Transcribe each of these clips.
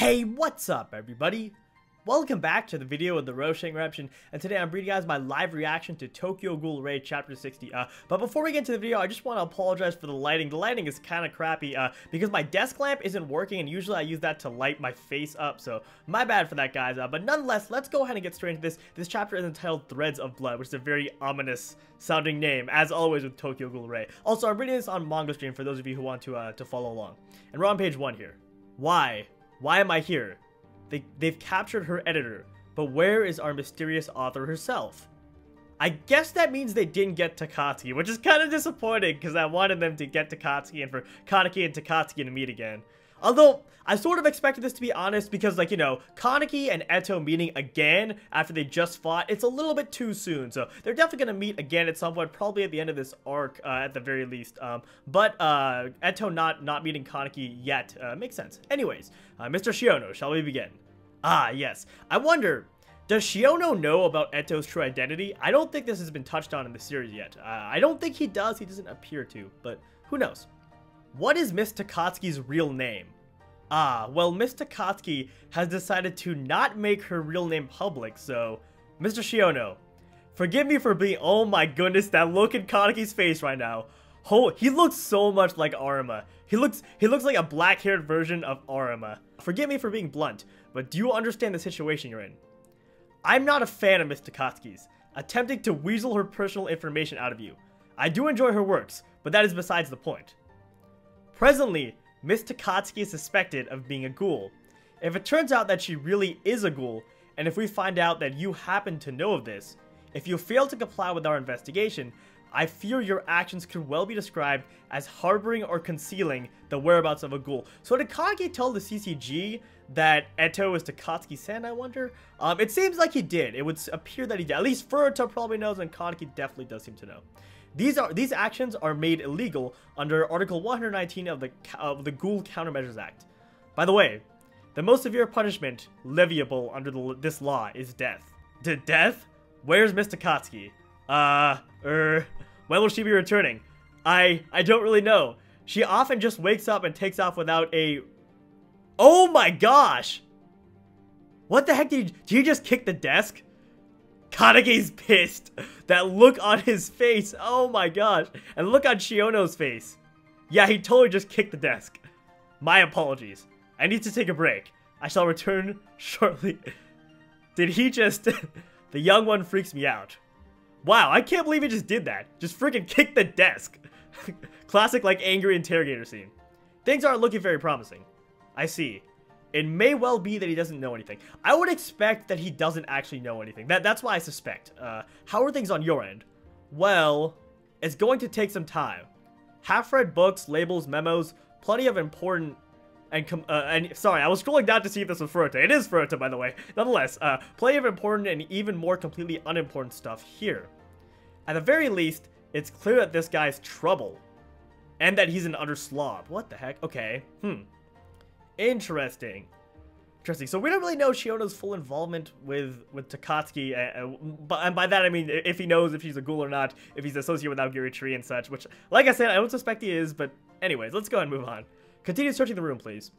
Hey, what's up everybody? Welcome back to the video of the Roshank Redemption, and today I'm bringing you guys my live reaction to Tokyo Ghoul Raid Chapter 60. But before we get into the video, I just want to apologize for the lighting. The lighting is kind of crappy because my desk lamp isn't working, and usually I use that to light my face up, so my bad for that, guys. But nonetheless, let's go ahead and get straight into this. This chapter is entitled Threads of Blood, which is a very ominous sounding name, as always with Tokyo Ghoul Raid. Also, I'm reading this on manga stream for those of you who want to follow along. And we're on page 1 here. Why am I here? They've captured her editor, but where is our mysterious author herself? I guess that means they didn't get Takatsuki, which is kind of disappointing because I wanted them to get Takatsuki and for Kaneki and Takatsuki to meet again. Although, I sort of expected this, to be honest, because, like, you know, Kaneki and Eto meeting again after they just fought, it's a little bit too soon, so they're definitely going to meet again at some point, probably at the end of this arc, at the very least. But Eto not meeting Kaneki yet makes sense. Anyways, Mr. Shiono, shall we begin? Ah, yes. I wonder, does Shiono know about Eto's true identity? I don't think this has been touched on in the series yet. I don't think he does. He doesn't appear to, but who knows? What is Miss Takatsuki's real name? Ah, well, Miss Takatsuki has decided to not make her real name public, so... Mr. Shiono, forgive me for being... Oh my goodness, that look in Kaneki's face right now. Oh, he looks so much like Arima. He looks like a black-haired version of Arima. Forgive me for being blunt, but do you understand the situation you're in? I'm not a fan of Miss Takatsuki's, attempting to weasel her personal information out of you. I do enjoy her works, but that is besides the point. Presently, Miss Takatsuki is suspected of being a ghoul. If it turns out that she really is a ghoul, and if we find out that you happen to know of this, if you fail to comply with our investigation, I fear your actions could well be described as harboring or concealing the whereabouts of a ghoul. So did Kaneki tell the CCG that Eto is Takatsuki-san, I wonder? It seems like he did. It would appear that he did. At least Furuta probably knows, and Kaneki definitely does seem to know. These actions are made illegal under Article 119 of the Ghoul Countermeasures Act. By the way, the most severe punishment leviable under this law is death. Death? Where's Miss Takatsuki? When will she be returning? I don't really know. She often just wakes up and takes off without a... Oh my gosh! What the heck did he just kick the desk? Kaneki's pissed. That look on his face. Oh my gosh. And look on Shiono's face. Yeah, he totally just kicked the desk. My apologies. I need to take a break. I shall return shortly. Did he just... The young one freaks me out. Wow, I can't believe he just did that. Just freaking kicked the desk. Classic, like, angry interrogator scene. Things aren't looking very promising. I see. It may well be that he doesn't know anything. I would expect that he doesn't actually know anything. That's why I suspect. How are things on your end? Well, it's going to take some time. Half-read books, labels, memos, plenty of important... And sorry, I was scrolling down to see if this was Furuta. It is Furuta, by the way. Nonetheless, plenty of important and even more completely unimportant stuff here. At the very least, it's clear that this guy's trouble. And that he's an utter slob. What the heck? Okay. Interesting. So we don't really know Shiono's full involvement with Takatsuki, and by that I mean if he knows if she's a ghoul or not, if he's associated with Aogiri tree and such, which, like I said, I don't suspect he is, but anyways, let's go ahead and move on. Continue searching the room, please.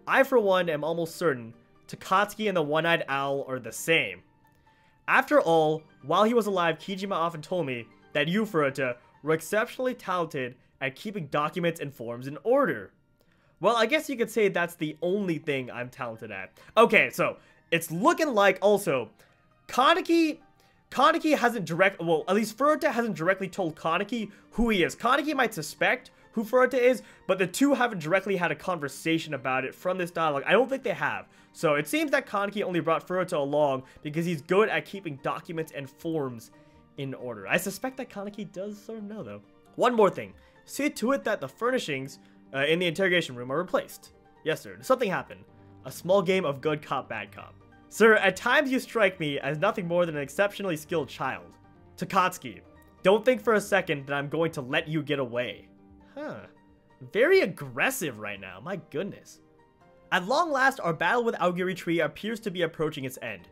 I, for one, am almost certain Takatsuki and the One-Eyed Owl are the same. After all, while he was alive, Kijima often told me that you, Furuta, were exceptionally talented at keeping documents and forms in order. Well, I guess you could say that's the only thing I'm talented at. Okay, so, it's looking like, also, Kaneki hasn't well, at least Furuta hasn't directly told Kaneki who he is. Kaneki might suspect who Furuta is, but the two haven't directly had a conversation about it from this dialogue. I don't think they have. So it seems that Kaneki only brought Furuta along because he's good at keeping documents and forms in order. I suspect that Kaneki does sort of know, though. One more thing. See to it that the furnishings in the interrogation room are replaced. Yes, sir. Something happened. A small game of good cop, bad cop. Sir, at times you strike me as nothing more than an exceptionally skilled child. Takatsuki, don't think for a second that I'm going to let you get away. Huh. Very aggressive right now, my goodness. At long last, our battle with Aogiri Tree appears to be approaching its end.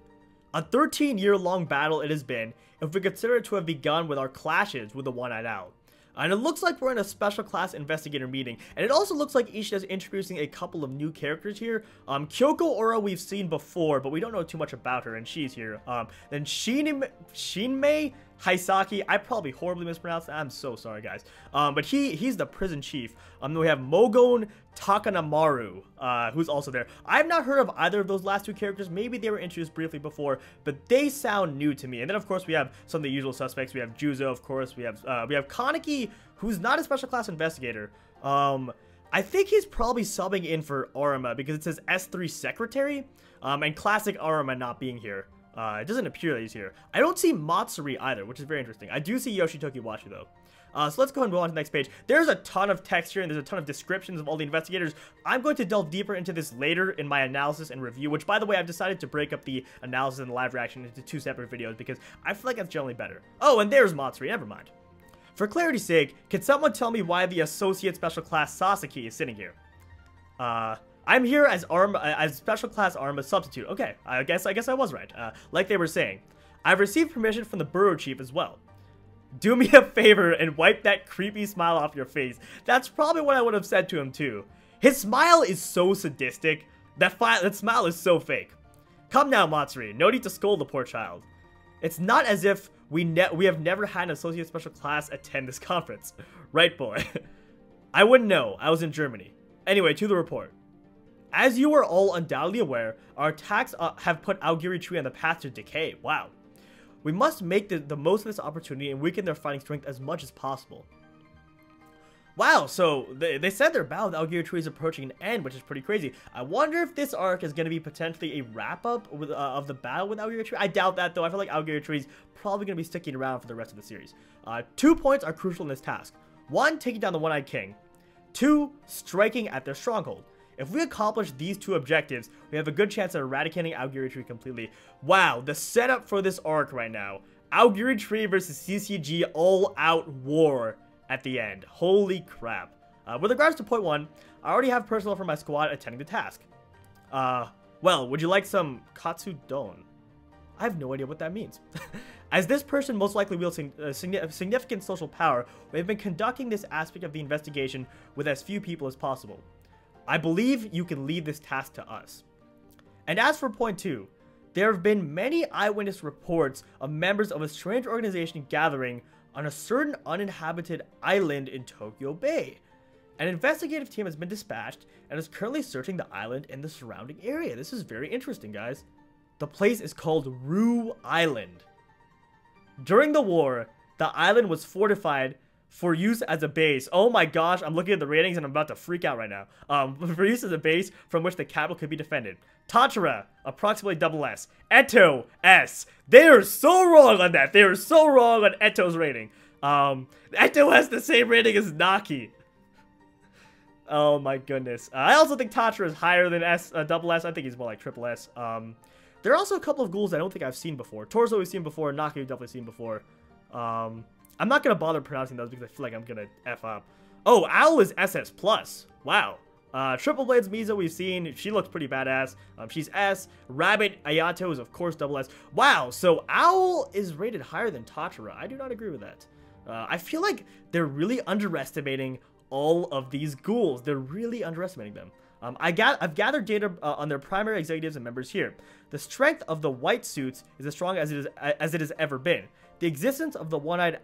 A 13-year-long battle it has been, if we consider it to have begun with our clashes with the One-Eyed Owl. And it looks like we're in a special class investigator meeting. And it also looks like Ishida's introducing a couple of new characters here. Kyoko Ora we've seen before, but we don't know too much about her, and she's here. Then Shinmei Haisaki, I probably horribly mispronounced that. I'm so sorry, guys. But he's the prison chief. Then we have Mogon Takanamaru, who's also there. I've not heard of either of those last two characters. Maybe they were introduced briefly before, but they sound new to me. And then, of course, we have some of the usual suspects. We have Juzo, of course. We have Kaneki, who's not a special class investigator. I think he's probably subbing in for Aruma because it says S3 secretary, and classic Aruma not being here. It doesn't appear that he's here. I don't see Matsuri either, which is very interesting. I do see Yoshitoki Washi, though. So let's go ahead and go on to the next page. There's a ton of text here, and there's a ton of descriptions of all the investigators. I'm going to delve deeper into this later in my analysis and review, which, by the way, I've decided to break up the analysis and the live reaction into 2 separate videos because I feel like that's generally better. Oh, and there's Matsuri. Never mind. For clarity's sake, can someone tell me why the Associate Special Class Sasaki is sitting here? I'm here as Special Class Arma substitute. Okay, I guess I was right. Like they were saying, I've received permission from the Bureau Chief as well. Do me a favor and wipe that creepy smile off your face. That's probably what I would have said to him too. His smile is so sadistic. That smile is so fake. Come now, Matsuri. No need to scold the poor child. It's not as if we have never had an Associate Special Class attend this conference. Right, boy? I wouldn't know. I was in Germany. Anyway, to the report. As you are all undoubtedly aware, our attacks have put Aogiri Tree on the path to decay. Wow. We must make the most of this opportunity and weaken their fighting strength as much as possible. Wow, so they said their battle with Aogiri Tree is approaching an end, which is pretty crazy. I wonder if this arc is going to be potentially a wrap-up of the battle with Aogiri Tree. I doubt that, though. I feel like Aogiri Tree is probably going to be sticking around for the rest of the series. 2 points are crucial in this task. 1, taking down the One-Eyed King. 2, striking at their stronghold. If we accomplish these 2 objectives, we have a good chance at eradicating Aogiri Tree completely. Wow, the setup for this arc right now. Aogiri Tree versus CCG all-out war at the end. Holy crap. With regards to point 1, I already have personnel from my squad attending the task. Well, would you like some Katsudon? I have no idea what that means. As this person most likely wields significant social power, we have been conducting this aspect of the investigation with as few people as possible. I believe you can leave this task to us. And as for point 2, there have been many eyewitness reports of members of a strange organization gathering on a certain uninhabited island in Tokyo Bay. An investigative team has been dispatched and is currently searching the island and the surrounding area. This is very interesting, guys. The place is called Rue Island. During the war, the island was fortified for use as a base. Oh my gosh, I'm looking at the ratings and I'm about to freak out right now. For use as a base from which the capital could be defended. Tachira, approximately SS. Eto, S. They are so wrong on that. They are so wrong on Eto's rating. Eto has the same rating as Naki. Oh my goodness. I also think Tachira is higher than SS. I think he's more like SS. There are also a couple of ghouls I don't think I've seen before. Torso we've seen before, Naki we've definitely seen before. I'm not going to bother pronouncing those because I feel like I'm going to F up. Oh, Owl is SS+. Wow. Triple Blades Mizo we've seen. She looks pretty badass. She's S. Rabbit Ayato is, of course, SS. Wow, so Owl is rated higher than Tachira. I do not agree with that. I feel like they're really underestimating all of these ghouls. They're really underestimating them. I've gathered data on their primary executives and members here. The strength of the white suits is as strong as it has ever been. The existence of the one-eyed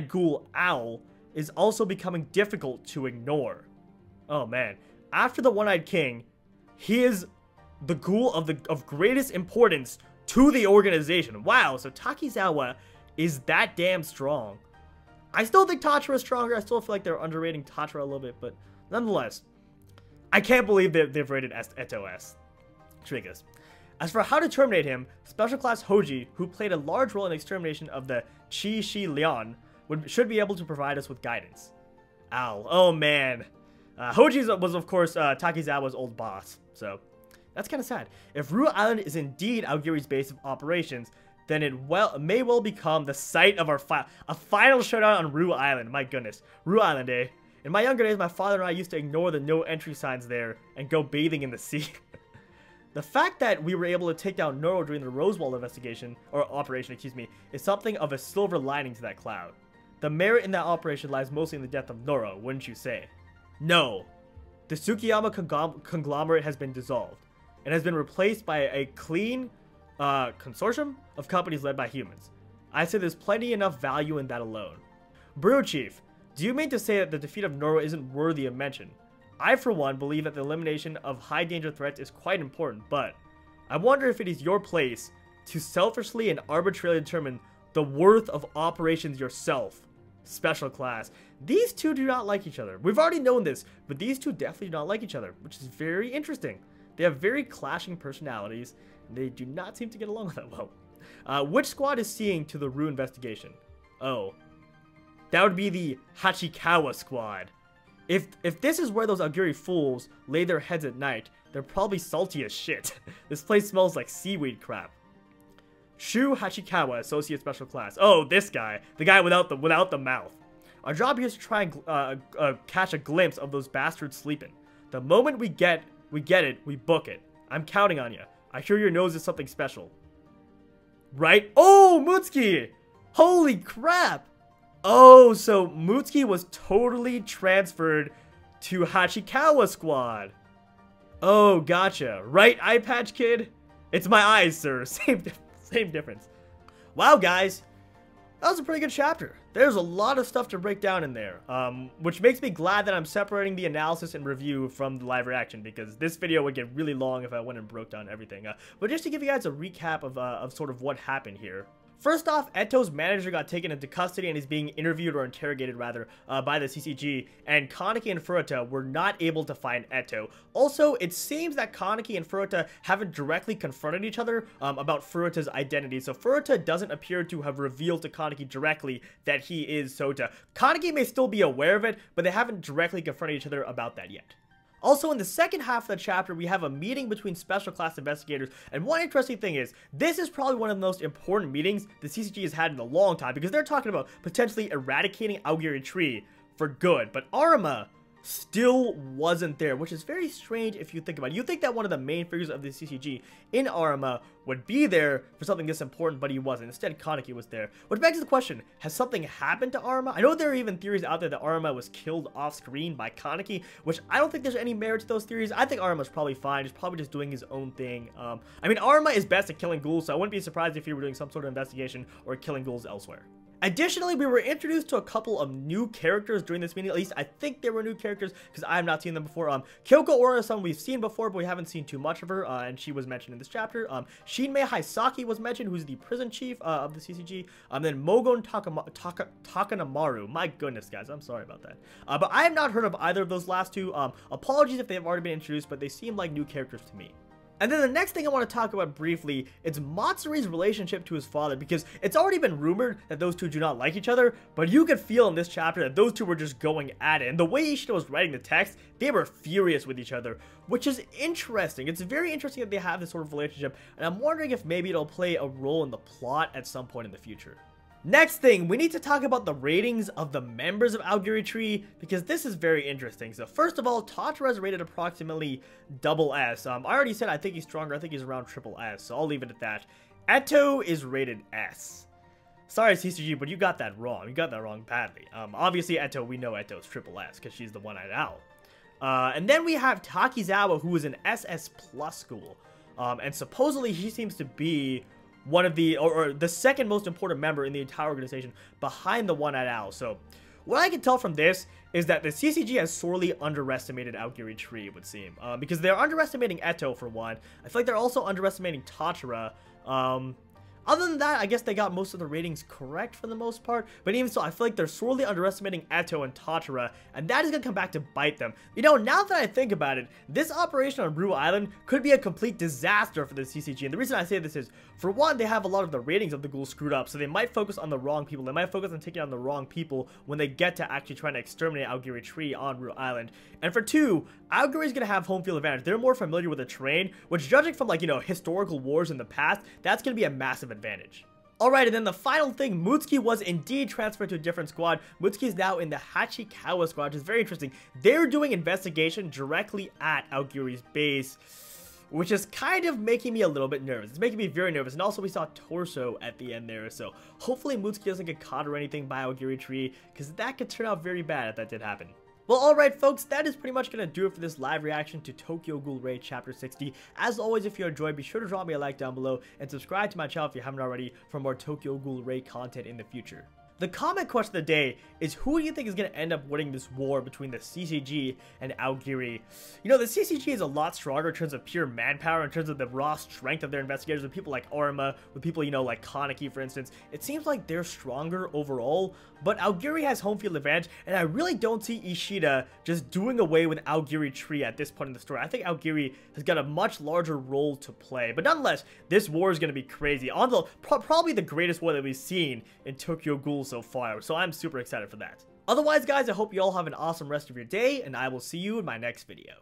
ghoul Owl is also becoming difficult to ignore. Oh man. After the One-Eyed King, he is the ghoul of greatest importance to the organization. Wow, so Takizawa is that damn strong. I still think Tachira is stronger. I still feel like they're underrating Tachira a little bit, but nonetheless, I can't believe they've rated Eto S. Trigus. As for how to terminate him, Special Class Hoji, who played a large role in the extermination of the Chi Shi Lian, should be able to provide us with guidance. Ow. Oh man. Hoji was, of course, Takizawa's old boss, so that's kind of sad. If Rue Island is indeed Aogiri's base of operations, then it may well become the site of a final showdown on Rue Island. My goodness. Rue Island, eh? In my younger days, my father and I used to ignore the no entry signs there and go bathing in the sea. The fact that we were able to take down Noro during the Rosewall investigation, or operation, excuse me, is something of a silver lining to that cloud. The merit in that operation lies mostly in the death of Noro, wouldn't you say? No. The Tsukiyama conglomerate has been dissolved and has been replaced by a clean consortium of companies led by humans. I say there's plenty enough value in that alone. Bureau Chief, do you mean to say that the defeat of Noro isn't worthy of mention? I, for one, believe that the elimination of high-danger threats is quite important, but I wonder if it is your place to selfishly and arbitrarily determine the worth of operations yourself. Special class. These two do not like each other. We've already known this, but these two definitely do not like each other, which is very interesting. They have very clashing personalities, and they do not seem to get along that well. Which squad is seeing to the Rue investigation? Oh. That would be the Hachikawa squad. If this is where those Aogiri fools lay their heads at night, they're probably salty as shit. This place smells like seaweed crap. Shu Hachikawa, Associate Special Class. Oh, this guy. The guy without the mouth. Our job here is to try and catch a glimpse of those bastards sleeping. The moment we get it, we book it. I'm counting on you. I hear your nose is something special. Right? Oh, Mutsuki! Holy crap! Oh, so Mutsuki was totally transferred to Hachikawa Squad. Oh, gotcha. Right, Eye Patch Kid? It's my eyes, sir. Same difference. Wow, guys. That was a pretty good chapter. There's a lot of stuff to break down in there, which makes me glad that I'm separating the analysis and review from the live reaction, because this video would get really long if I went and broke down everything. But just to give you guys a recap of sort of what happened here. First off, Eto's manager got taken into custody and is being interviewed, or interrogated rather, by the CCG, and Kaneki and Furuta were not able to find Eto. Also, it seems that Kaneki and Furuta haven't directly confronted each other about Furuta's identity, so Furuta doesn't appear to have revealed to Kaneki directly that he is Sota. Kaneki may still be aware of it, but they haven't directly confronted each other about that yet. Also, in the second half of the chapter, we have a meeting between special class investigators, and one interesting thing is, this is probably one of the most important meetings the CCG has had in a long time, because they're talking about potentially eradicating Aogiri Tree for good, but Arima still wasn't there, which is very strange if you think about it. You think that one of the main figures of the CCG in Arima would be there for something this important, but he wasn't. Instead, Kaneki was there. Which begs the question, has something happened to Arima? I know there are even theories out there that Arima was killed off screen by Kaneki, which I don't think there's any merit to those theories. I think Arima's probably fine. He's probably just doing his own thing. I mean, Arima is best at killing ghouls, so I wouldn't be surprised if he were doing some sort of investigation or killing ghouls elsewhere. Additionally, we were introduced to a couple of new characters during this meeting. At least I think they were new characters because I have not seen them before. Kyoko Ora is someone we've seen before, but we haven't seen too much of her, and she was mentioned in this chapter. Shinmei Haisaki was mentioned, who's the prison chief of the CCG. Then Mogon Takanamaru. My goodness, guys, I'm sorry about that. But I have not heard of either of those last two. Apologies if they have already been introduced, but they seem like new characters to me. And then the next thing I want to talk about briefly is Matsuri's relationship to his father, because it's already been rumored that those two do not like each other, but you could feel in this chapter that those two were just going at it. And the way Ishida was writing the text, they were furious with each other, which is interesting. It's very interesting that they have this sort of relationship, and I'm wondering if maybe it'll play a role in the plot at some point in the future. Next thing, we need to talk about the ratings of the members of Aogiri Tree, because this is very interesting. So first of all, Tachira is rated approximately SS. I already said I think he's stronger. I think he's around SSS, so I'll leave it at that. Eto is rated S. Sorry, CCG, but you got that wrong. You got that wrong badly. Obviously, Eto, we know Eto is SSS, because she's the one-eyed owl. And then we have Takizawa, who is an SS plus school. And supposedly, he seems to be one of the, or the second most important member in the entire organization behind the one-eyed owl. So what I can tell from this is that the CCG has sorely underestimated Aogiri Tree, it would seem, because they're underestimating Eto for one. I feel like they're also underestimating Tachira. Other than that, I guess they got most of the ratings correct for the most part. But even so, I feel like they're sorely underestimating Eto and Tachira, and that is going to come back to bite them. You know, now that I think about it, this operation on Rue Island could be a complete disaster for the CCG. And the reason I say this is, for one, they have a lot of the ratings of the ghouls screwed up, so they might focus on the wrong people. They might focus on taking on the wrong people when they get to actually trying to exterminate Aogiri Tree on Rue Island. And for two, Aogiri is going to have home field advantage. They're more familiar with the terrain, which, judging from, like, you know, historical wars in the past, that's going to be a massive advantage. Alright, and then the final thing, Mutsuki was indeed transferred to a different squad. Mutsuki is now in the Hachikawa squad, which is very interesting. They're doing investigation directly at Aogiri's base. which is kind of making me a little bit nervous. It's making me very nervous. And also we saw torso at the end there, so hopefully Mutsuki doesn't get caught or anything by Aogiri tree, because that could turn out very bad if that did happen. Well, alright folks, that is pretty much going to do it for this live reaction to Tokyo Ghoul Raid Chapter 60. As always, if you enjoyed, be sure to drop me a like down below and subscribe to my channel if you haven't already for more Tokyo Ghoul Raid content in the future. The comment question of the day is, who do you think is going to end up winning this war between the CCG and Aogiri? You know, the CCG is a lot stronger in terms of pure manpower, in terms of the raw strength of their investigators, with people like Arima, with people, you know, like Kaneki, for instance. It seems like they're stronger overall, but Aogiri has home field advantage, and I really don't see Ishida just doing away with Aogiri tree at this point in the story. I think Aogiri has got a much larger role to play, but nonetheless, this war is going to be crazy. On the probably the greatest war that we've seen in Tokyo Ghoul so far, so I'm super excited for that. Otherwise, guys, I hope you all have an awesome rest of your day, and I will see you in my next video.